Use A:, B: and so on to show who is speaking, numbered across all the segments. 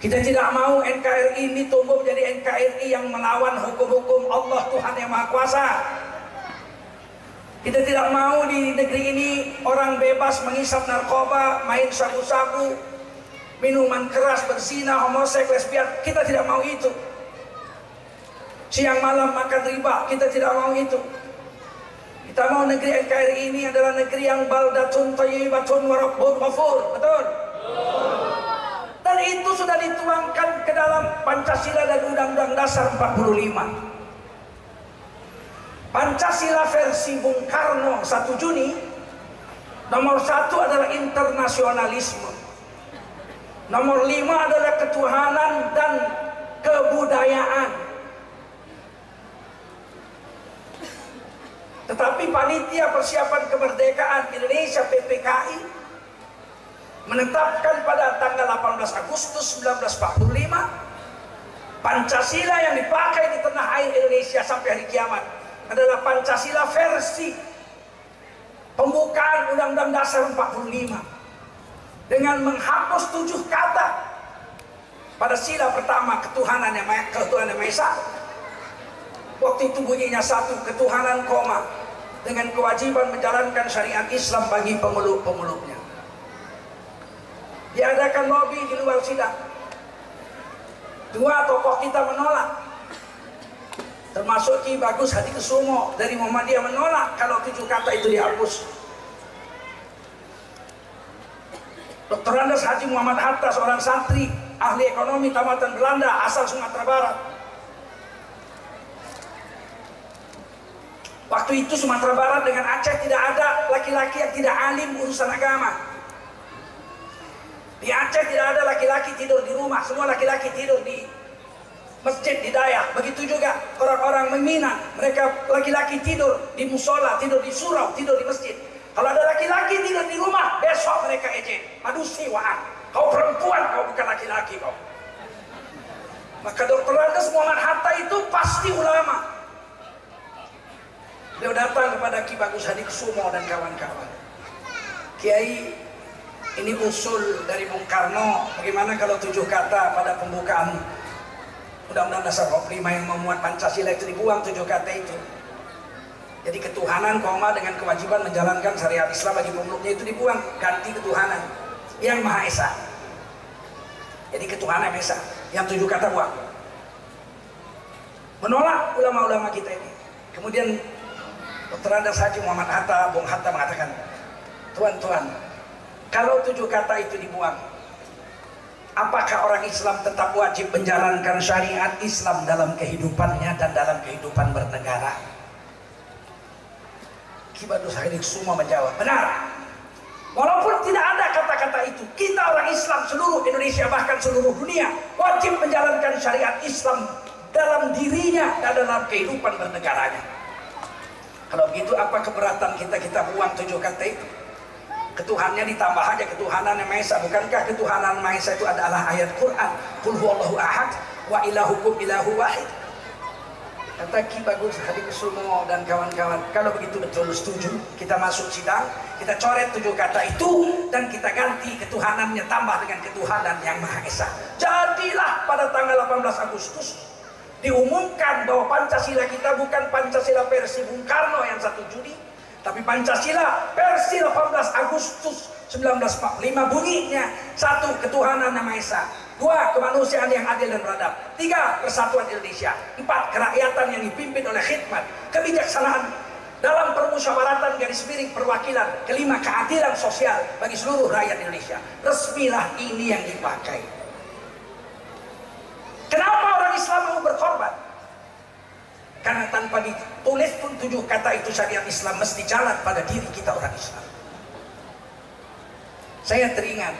A: Kita tidak mau NKRI ini tumbuh menjadi NKRI yang melawan hukum-hukum Allah Tuhan yang Maha Kuasa. Kita tidak mau di negeri ini orang bebas mengisap narkoba, main sabu-sabu, minuman keras, berzina, homoseks, lesbian. Kita tidak mau itu. Siang malam makan riba, kita tidak mau itu. Kita mau negeri NKRI ini adalah negeri yang baldatun thayyibatun wa rabbun ghafur. Betul? Dan itu sudah dituangkan ke dalam Pancasila dan Undang-Undang Dasar 45. Pancasila versi Bung Karno 1 Juni, nomor 1 adalah internasionalisme, nomor 5 adalah ketuhanan dan kebudayaan. Tetapi Panitia Persiapan Kemerdekaan Indonesia PPKI menetapkan pada tanggal 18 Agustus 1945 Pancasila yang dipakai di tanah air Indonesia sampai hari kiamat adalah Pancasila versi pembukaan Undang-Undang Dasar 45 dengan menghapus 7 kata pada sila pertama ketuhanan yang Maha Esa. Waktu itu bunyinya 1 ketuhanan koma dengan kewajiban menjalankan syariat Islam bagi pemeluk-pemeluknya. Diadakan lobby di luar sidang. 2 tokoh kita menolak, termasuk Ki Bagus Hadikusumo dari Muhammadiyah menolak kalau 7 kata itu dihapus. Dr. Andes Haji Muhammad Hatta, seorang santri ahli ekonomi tamatan Belanda asal Sumatera Barat. Waktu itu Sumatera Barat dengan Aceh tidak ada laki-laki yang tidak alim urusan agama. Di Aceh tidak ada laki-laki tidur di rumah, semua laki-laki tidur di masjid, di Dayak. Begitu juga orang-orang Minang, mereka laki-laki tidur di musola, tidur di surau, tidur di masjid. Kalau ada laki-laki tidur di rumah, besok mereka ejek, madusi wa'an, kau perempuan, kau bukan laki-laki kau. Maka Dr. Andes Muhammad Hatta itu pasti ulama. Beliau datang kepada Ki Bagus Hadikusumo dan kawan-kawan. Kiai, ini usul dari Bung Karno, bagaimana kalau 7 kata pada pembukaan Undang-Undang Dasar 45 yang memuat Pancasila itu dibuang 7 kata itu. Jadi ketuhanan koma dengan kewajiban menjalankan syariat Islam bagi pemeluknya itu dibuang, ganti ketuhanan yang Maha Esa. Jadi ketuhanan Esa, yang 7 kata buang. Menolak ulama-ulama kita ini. Kemudian Dr. Andes Haji Muhammad Hatta, Bung Hatta mengatakan, tuan-tuan, kalau 7 kata itu dibuang, apakah orang Islam tetap wajib menjalankan syariat Islam dalam kehidupannya dan dalam kehidupan bernegara? Ki Bagus Hadikusumo menjawab, benar. Walaupun tidak ada kata-kata itu, kita orang Islam seluruh Indonesia bahkan seluruh dunia wajib menjalankan syariat Islam dalam dirinya dan dalam kehidupan bernegaranya. Kalau begitu apa keberatan kita buang 7 kata itu? Ketuhannya ditambah aja ketuhanan yang Maha Esa. Bukankah ketuhanan Maha Esa itu adalah ayat Quran, qul huwallahu ahad wa ilahukum ilahu wahid. Kata Ki Bagus Hadikusumo dan kawan-kawan, kalau begitu betul setuju, kita masuk sidang, kita coret 7 kata itu dan kita ganti ketuhanannya tambah dengan ketuhanan yang Maha Esa. Jadilah pada tanggal 18 Agustus diumumkan bahwa Pancasila kita bukan Pancasila versi Bung Karno yang 1 Juni, tapi Pancasila versi 18 Agustus 1945. Bunyinya 1 ketuhanan yang Maha Esa, 2 kemanusiaan yang adil dan beradab, 3 persatuan Indonesia, 4 kerakyatan yang dipimpin oleh khidmat, kebijaksanaan dalam permusyawaratan garis miring perwakilan, 5 keadilan sosial bagi seluruh rakyat Indonesia. Resmilah ini yang dipakai. Kenapa orang Islam mau berkorban? Karena tanpa ditulis pun 7 kata itu syariat Islam mesti jalan pada diri kita orang Islam. Saya teringat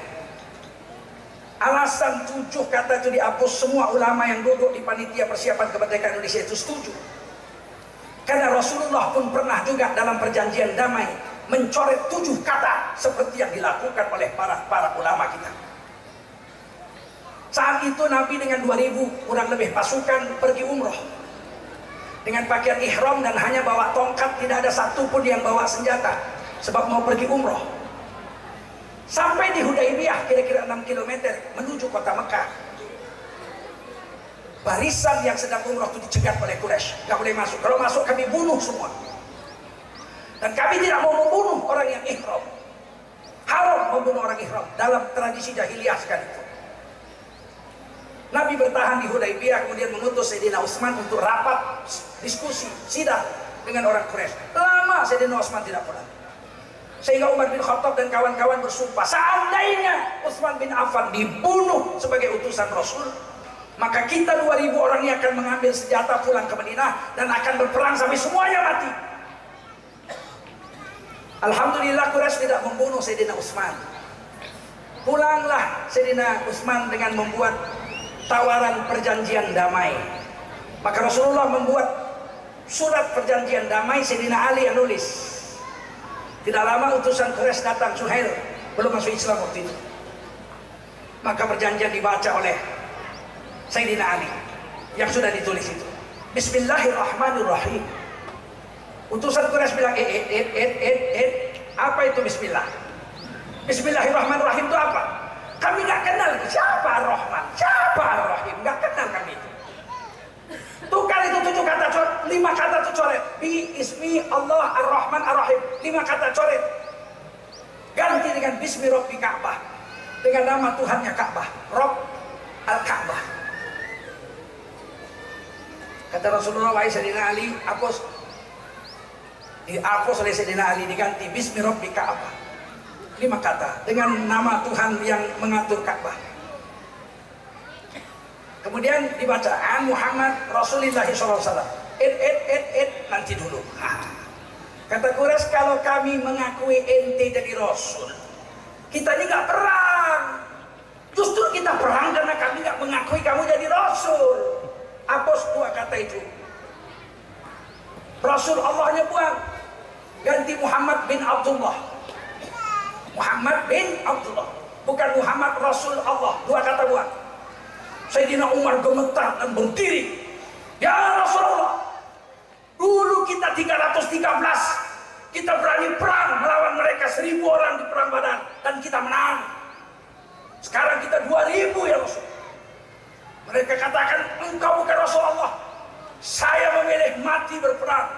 A: alasan 7 kata itu dihapus, semua ulama yang duduk di Panitia Persiapan Kemerdekaan Indonesia itu setuju. Karena Rasulullah pun pernah juga dalam perjanjian damai mencoret 7 kata seperti yang dilakukan oleh para ulama kita. Saat itu Nabi dengan 2000 kurang lebih pasukan pergi umroh dengan pakaian ihram dan hanya bawa tongkat, tidak ada satupun yang bawa senjata sebab mau pergi umroh. Sampai di Hudaybiyah kira-kira 6 km menuju kota Mekah. barisan yang sedang umrah itu dicegat oleh Quraisy, nggak boleh masuk. Kalau masuk kami bunuh semua. Dan kami tidak mau membunuh orang yang ihram. Haram membunuh orang ihram dalam tradisi jahiliyah sekalipun. Nabi bertahan di Hudaybiyah, kemudian mengutus Sayyidina Utsman untuk rapat diskusi sidang dengan orang Quraisy. Lama Sayyidina Utsman tidak pulang. Sehingga Umar bin Khattab dan kawan-kawan bersumpah, seandainya Utsman bin Affan dibunuh sebagai utusan Rasul, maka kita 2000 orang ini akan mengambil senjata pulang ke Madinah dan akan berperang sampai semuanya mati. Alhamdulillah Quraisy tidak membunuh Sayyidina Utsman. Pulanglah Sayyidina Utsman dengan membuat tawaran perjanjian damai. Maka Rasulullah membuat surat perjanjian damai, Sayyidina Ali yang nulis. Tidak lama utusan Quraisy datang, Suhail belum masuk Islam waktu itu. Maka perjanjian dibaca oleh Sayyidina Ali yang sudah ditulis itu. Bismillahirrahmanirrahim. Utusan Quraisy bilang, apa itu Bismillah? Bismillahirrahmanirrahim itu apa? Kami nggak kenal siapa Ar-Rahman, siapa Ar-Rahim, nggak kenal kami itu. Tukar itu 7 kata coret, 5 kata itu coret. Bi ismi Allah Ar-Rahman Ar-Rahim, 5 kata coret. Ganti dengan Bismi Rabbi Ka'bah, dengan nama Tuhannya Ka'bah, Rabb Al-Ka'bah. Kata Rasulullah, wahai Sayyidina Ali, hapus. Dihapus oleh Sayyidina Ali, diganti Bismi Rabbi Ka'bah, 5 kata dengan nama Tuhan yang mengatur Ka'bah. Kemudian dibaca Muhammad Rasulullah SAW. Nanti dulu. Kata Quraisy, kalau kami mengakui ente jadi Rasul, kita ini nggak perang. Justru kita perang karena kami nggak mengakui kamu jadi Rasul. Hapus 2 kata itu. Rasul Allahnya buang, ganti Muhammad bin Abdullah. Muhammad bin Abdullah, bukan Muhammad Rasul Allah. 2 kata buang. Sayyidina Umar gemetar dan berdiri. Ya Rasulullah, dulu kita 313, kita berani perang melawan mereka 1000 orang di perang Badar dan kita menang. Sekarang kita 2000 ya Rasul. Mereka katakan, engkau bukan Rasulullah. Saya memilih mati berperang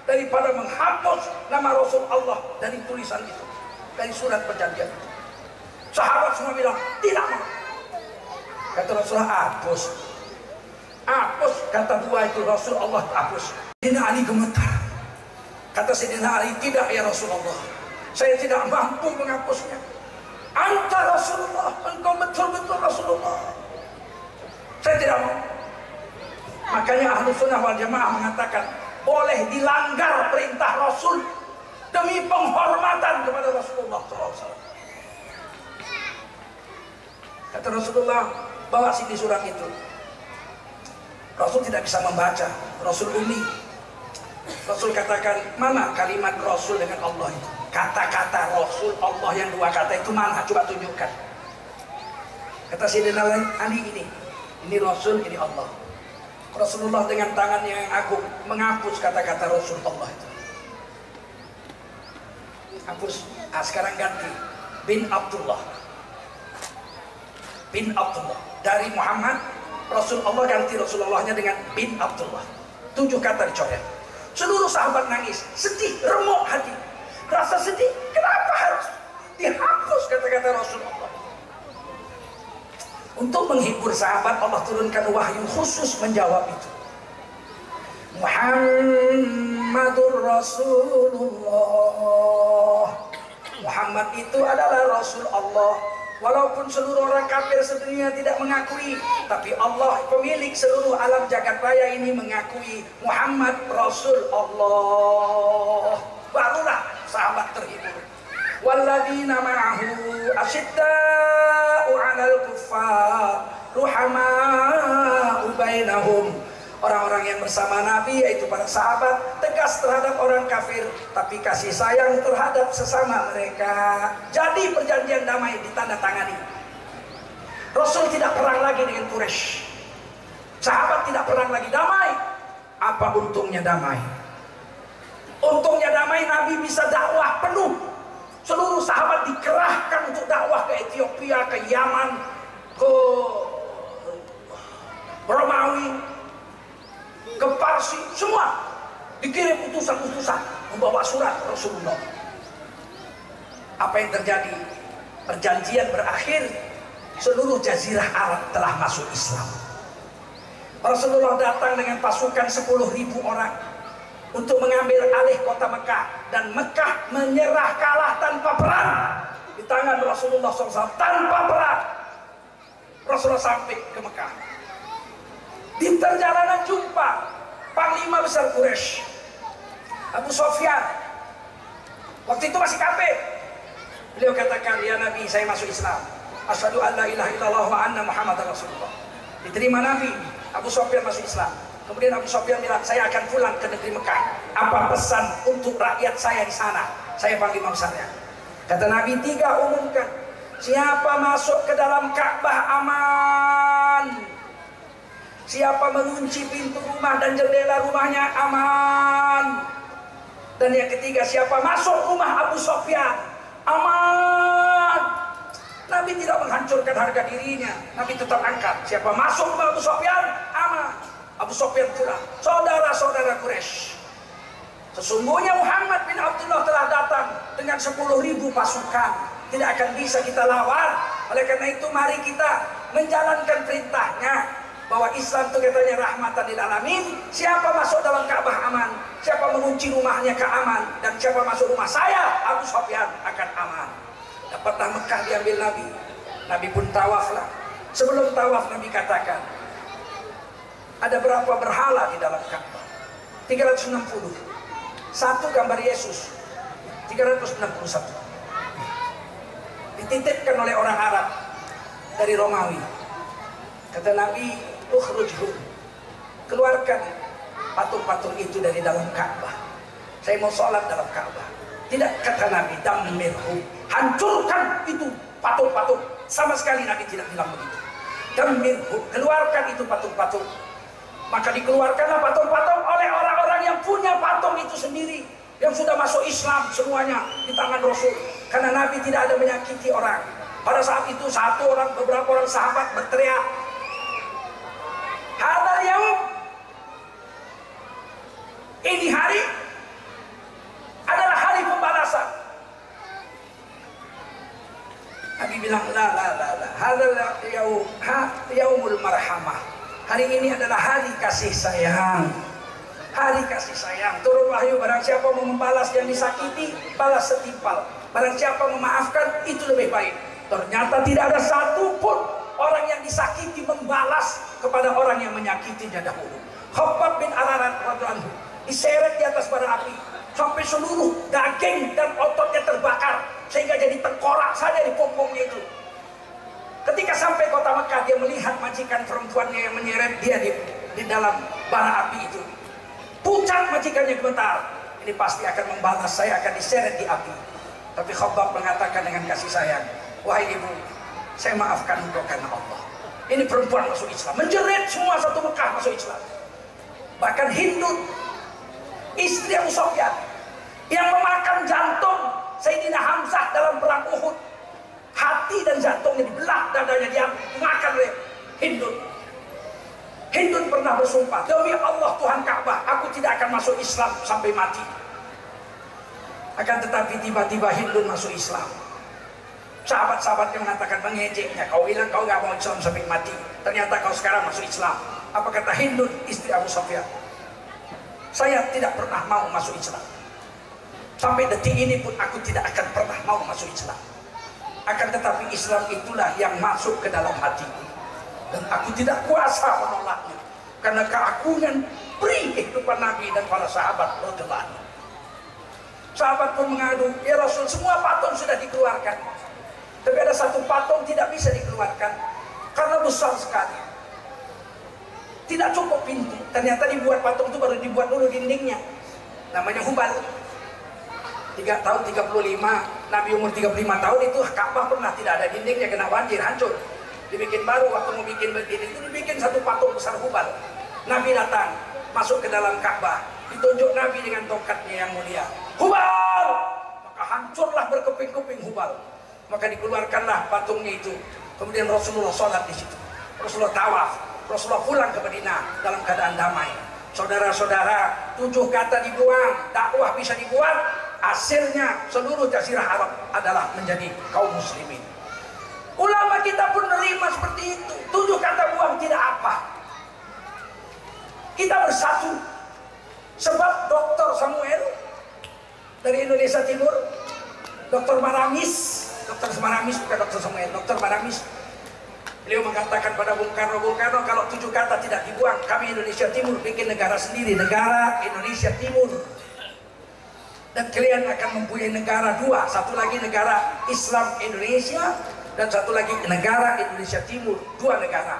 A: daripada menghapus nama Rasul Allah dari tulisan itu, dari surat perjanjian itu. Sahabat semua bilang, tidak mau. Kata Rasulullah, hapus. Hapus, kata 2 itu Rasul Allah, hapus. Sayyidina Ali gemetar. Kata Sayyidina Ali, tidak ya Rasulullah, saya tidak mampu menghapusnya. Anta Rasulullah, engkau betul-betul Rasulullah. Saya tidak mau. Makanya Ahlus Sunnah wal Jamaah mengatakan, boleh dilanggar perintah Rasul demi penghormatan kepada Rasulullah SAW. Kata Rasulullah, bawa sini surat itu. Rasul tidak bisa membaca, Rasul umi. Rasul katakan, mana kalimat Rasul dengan Allah itu? Kata-kata Rasul Allah yang 2 kata itu mana? Coba tunjukkan. Kata Sayyidina Ali, ini Rasul, ini Allah. Rasulullah dengan tangannya yang agung menghapus kata-kata Rasul Allah itu. Hapus. Sekarang ganti bin Abdullah. Bin Abdullah. Dari Muhammad, Rasul Allah ganti Rasulullahnya dengan bin Abdullah. 7 kata dicoret. Seluruh sahabat nangis, sedih, remuk hati. Rasa sedih, kenapa harus dihapus kata-kata Rasulullah? Untuk menghibur sahabat, Allah turunkan wahyu khusus menjawab itu. Muhammadur Rasulullah. Muhammad itu adalah Rasul Allah. Walaupun seluruh orang kafir sedunia tidak mengakui, tapi Allah pemilik seluruh alam jagat raya ini mengakui Muhammad Rasul Allah. Barulah sahabat terhibur. Walladzina ma'ahu asyidda'u 'alal kuffar ruhama'u bainahum. Orang-orang yang bersama Nabi, yaitu para sahabat, tegas terhadap orang kafir, tapi kasih sayang terhadap sesama mereka. Jadi perjanjian damai ditandatangani. Rasul tidak perang lagi dengan Quraisy. Sahabat tidak perang lagi, damai. Apa untungnya damai? Untungnya damai, Nabi bisa dakwah penuh. Seluruh sahabat dikerahkan untuk dakwah ke Ethiopia, ke Yaman, ke Romawi, ke Parsi, semua dikirim utusan-utusan membawa surat Rasulullah. Apa yang terjadi? Perjanjian berakhir, seluruh jazirah Arab telah masuk Islam. Rasulullah datang dengan pasukan 10.000 orang untuk mengambil alih kota Mekah, dan Mekah menyerah kalah tanpa perang di tangan Rasulullah SAW. Tanpa perang Rasulullah sampai ke Mekah. Di perjalanan jumpa Panglima Besar Quraisy, Abu Sufyan. Waktu itu masih kafir. Beliau katakan, ya Nabi, saya masuk Islam. Asyhadu an la ilaha illallah wa anna Muhammadar Rasulullah. Diterima Nabi. Abu Sufyan masuk Islam. Kemudian Abu Sufyan bilang, saya akan pulang ke negeri Mekah. Apa pesan untuk rakyat saya di sana? Saya panglima besarnya. Kata Nabi, 3 umumkan. Siapa masuk ke dalam Ka'bah aman. Siapa mengunci pintu rumah dan jendela rumahnya aman. Dan yang ketiga, siapa masuk rumah Abu Sufyan aman. Nabi tidak menghancurkan harga dirinya. Nabi tetap angkat. Siapa masuk rumah Abu Sufyan aman. Abu Sufyan pulang. Saudara-saudara Quraisy, sesungguhnya Muhammad bin Abdullah telah datang dengan 10.000 pasukan. Tidak akan bisa kita lawan. Oleh karena itu mari kita menjalankan perintahnya, bahwa Islam itu katanya rahmatan lil alamin. Siapa masuk dalam Ka'bah aman, siapa mengunci rumahnya keaman, dan siapa masuk rumah saya Abu Sufyan akan aman. Dapatlah Mekah diambil Nabi. Nabi pun tawaflah. Sebelum tawaf Nabi katakan, ada berapa berhala di dalam Ka'bah? 360. Satu gambar Yesus, 361. Dititipkan oleh orang Arab dari Romawi. Kata Nabi, ukhrujhum, keluarkan patung-patung itu dari dalam Ka'bah. Saya mau sholat dalam Ka'bah. Tidak, kata Nabi, dammirhum, hancurkan itu patung-patung. Sama sekali Nabi tidak bilang begitu. Dammirhum, keluarkan itu patung-patung. Maka dikeluarkanlah patung-patung oleh orang-orang yang punya patung itu sendiri, yang sudah masuk Islam semuanya di tangan Rasul. Karena Nabi tidak ada menyakiti orang. Pada saat itu beberapa orang sahabat berteriak, hadal yaum, ini hari adalah hari pembalasan. Nabi bilang, la, hadal yaumul marhamah. Hari ini adalah hari kasih sayang. Hari kasih sayang. Turun wahyu, barang siapa mau membalas yang disakiti, balas setimpal. Barang siapa memaafkan, itu lebih baik. Ternyata tidak ada satupun orang yang disakiti membalas kepada orang yang menyakitinya dahulu. Khabbab bin Ararat radhiyallahu anhu diseret di atas bara api sampai seluruh daging dan ototnya terbakar, sehingga jadi tengkorak saja di punggungnya itu. Ketika sampai kota Mekah, dia melihat majikan perempuannya yang menyeret dia di dalam bara api itu. Pucat majikannya gemetar. Ini pasti akan membalas, saya akan diseret di api. Tapi Khabbab mengatakan dengan kasih sayang, wahai ibu, saya maafkan engkau karena Allah. Ini perempuan masuk Islam, menjerit semua satu Mekah masuk Islam. Bahkan Hindun, istri Abu Sufyan, yang memakan jantung Sayyidina Hamzah dalam perang Uhud, hati dan jantungnya dibelah, dadanya dia dimakan oleh Hindun. Hindun pernah bersumpah, demi Allah Tuhan Ka'bah, aku tidak akan masuk Islam sampai mati. Akan tetapi tiba-tiba Hindun masuk Islam. Sahabat-sahabatnya mengatakan mengejeknya, kau bilang kau gak mau Islam sampai mati, ternyata kau sekarang masuk Islam. Apa kata Hindun, istri Abu Sufyan? Saya tidak pernah mau masuk Islam. Sampai detik ini pun aku tidak akan pernah mau masuk Islam. Akan tetapi Islam itulah yang masuk ke dalam hatiku, dan aku tidak kuasa menolaknya, karena keagungan beri kehidupan Nabi dan para sahabat radhiyallahu anhu. Sahabat pun mengadu, ya Rasul, semua patung sudah dikeluarkan, tapi ada satu patung tidak bisa dikeluarkan karena besar sekali, tidak cukup pintu. Ternyata dibuat patung itu baru dibuat dulu dindingnya, namanya Hubal. 3 tahun 35, Nabi umur 35 tahun itu Ka'bah pernah tidak ada dindingnya, kena banjir, hancur. Dibikin baru, waktu mau bikin berdiri itu dibikin satu patung besar Hubal. Nabi datang, masuk ke dalam Ka'bah, ditunjuk Nabi dengan tongkatnya yang mulia, Hubal! Maka hancurlah berkeping-keping Hubal. Maka dikeluarkanlah patungnya itu. Kemudian Rasulullah sholat di situ. Rasulullah tawaf. Rasulullah pulang ke Madinah dalam keadaan damai. Saudara-saudara, 7 kata dibuang, dakwah bisa dibuat, hasilnya seluruh jazirah Arab adalah menjadi kaum muslimin. Ulama kita pun menerima seperti itu. 7 kata buang tidak apa. Kita bersatu. Sebab Dr. Samuel dari Indonesia Timur, Dr. Maramis bukan Dr. Samuel, Dr. Maramis, beliau mengatakan pada Bung Karno, kalau 7 kata tidak dibuang, kami Indonesia Timur bikin negara sendiri, negara Indonesia Timur. Dan kalian akan mempunyai negara 2, satu lagi negara Islam Indonesia, dan satu lagi negara Indonesia Timur, 2 negara.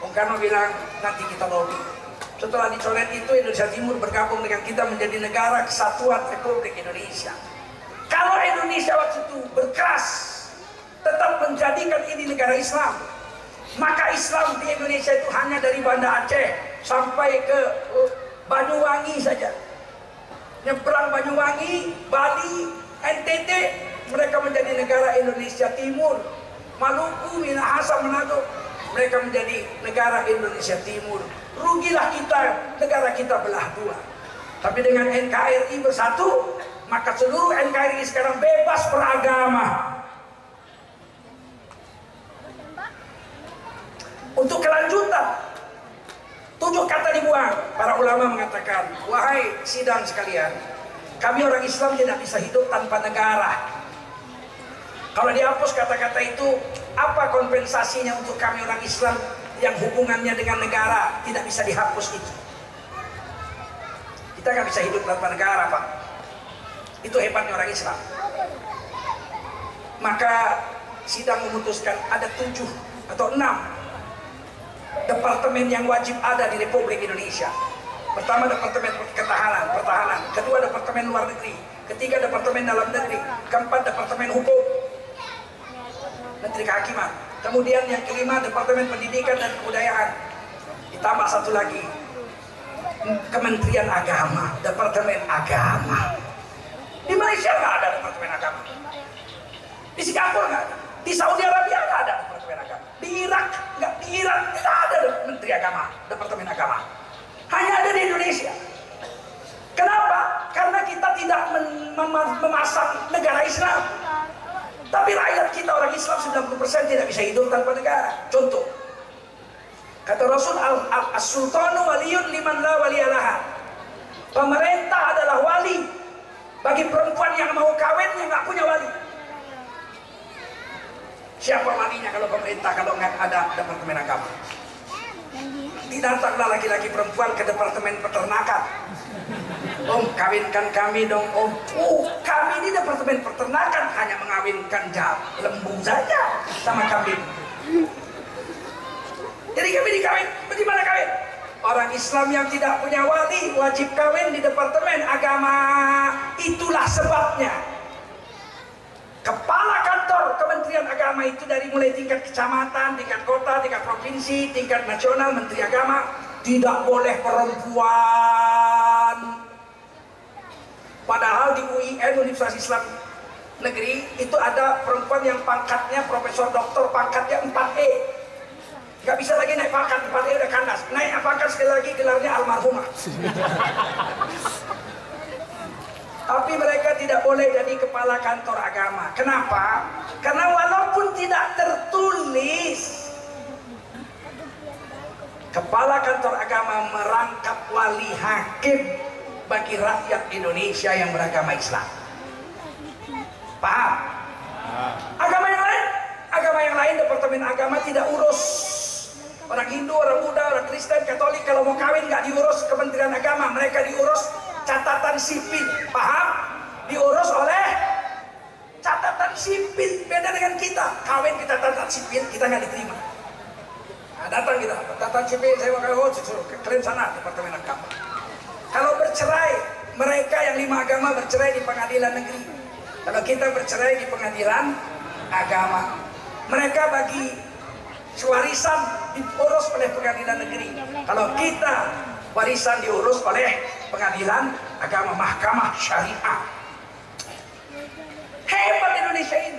A: Bung Karno bilang, nanti kita lobby. Setelah dicoret itu, Indonesia Timur bergabung dengan kita menjadi negara kesatuan Republik Indonesia. Kalau Indonesia waktu itu berkeras tetap menjadikan ini negara Islam, maka Islam di Indonesia itu hanya dari Banda Aceh sampai ke Banyuwangi saja. Nyebrang Banyuwangi, Bali, NTT, mereka menjadi negara Indonesia Timur. Maluku, Minahasa, Manado, mereka menjadi negara Indonesia Timur. Rugilah kita, negara kita belah 2. Tapi dengan NKRI bersatu, maka seluruh NKRI sekarang bebas beragama. Untuk kelanjutan, 7 kata dibuang. Para ulama mengatakan, wahai sidang sekalian, kami orang Islam tidak bisa hidup tanpa negara. Kalau dihapus kata-kata itu, apa kompensasinya untuk kami orang Islam yang hubungannya dengan negara? Tidak bisa dihapus itu. Kita nggak bisa hidup tanpa negara, Pak. Itu hebatnya orang Islam. Maka sidang memutuskan ada 7 atau 6 departemen yang wajib ada di Republik Indonesia. Pertama, Departemen Pertahanan. Kedua, Departemen Luar Negeri. Ketiga, Departemen Dalam Negeri. Keempat, Departemen Hukum, Menteri Kehakiman. Kemudian yang kelima, Departemen Pendidikan dan Kebudayaan. Ditambah satu lagi, Kementerian Agama, Departemen Agama. Di Malaysia nggak ada Departemen Agama. Di Singapura nggak ada. Di Saudi Arabia nggak ada Departemen Agama. Di Irak nggak, di Iran tidak ada Menteri Agama, Departemen Agama. Hanya ada di Indonesia. Kenapa? Karena kita tidak memasang negara Islam. Tapi rakyat kita orang Islam 90% tidak bisa hidup tanpa negara. Contoh, kata Rasul, as-sultanu waliyun liman la waliyalaha. Pemerintah adalah wali bagi perempuan yang mau kawin yang nggak punya wali. Siapa walinya kalau pemerintah, kalau nggak ada Departemen Agama? Datanglah laki-laki perempuan ke Departemen Peternakan. Om, kawinkan kami dong, Om. Kami ini Departemen Peternakan hanya mengawinkan lembu saja sama kambing. Jadi kami dikawin, di mana kawin? Orang Islam yang tidak punya wali wajib kawin di Departemen Agama. Itulah sebabnya kepala kantor Kementerian Agama itu dari mulai tingkat kecamatan, tingkat kota, tingkat provinsi, tingkat nasional, Menteri Agama tidak boleh perempuan. Padahal di UIN, Universitas Islam Negeri, itu ada perempuan yang pangkatnya profesor doktor, pangkatnya 4E. Gak bisa lagi naik pangkat, 4E udah kandas. Naik pangkat sekali lagi gelarnya almarhumah. Tapi mereka tidak boleh jadi kepala kantor agama. Kenapa? Karena walaupun tidak tertulis, kepala kantor agama merangkap wali hakim bagi rakyat Indonesia yang beragama Islam. Paham? Agama yang lain Departemen Agama tidak urus. Orang Hindu, orang Buddha, orang Kristen, Katolik kalau mau kawin nggak diurus Kementerian Agama, mereka diurus catatan sipil. Paham? Diurus oleh catatan sipil. Beda dengan kita, kawin kita catatan sipil, kita nggak diterima. Nah, datang kita, catatan sipil, saya mau kawin, kalian sana Departemen Agama. Kalau bercerai, mereka yang 5 agama bercerai di pengadilan negeri. Kalau kita bercerai di pengadilan agama, mereka bagi warisan diurus oleh pengadilan negeri. Kalau kita warisan diurus oleh pengadilan agama, mahkamah syariah. Hebat Indonesia ini.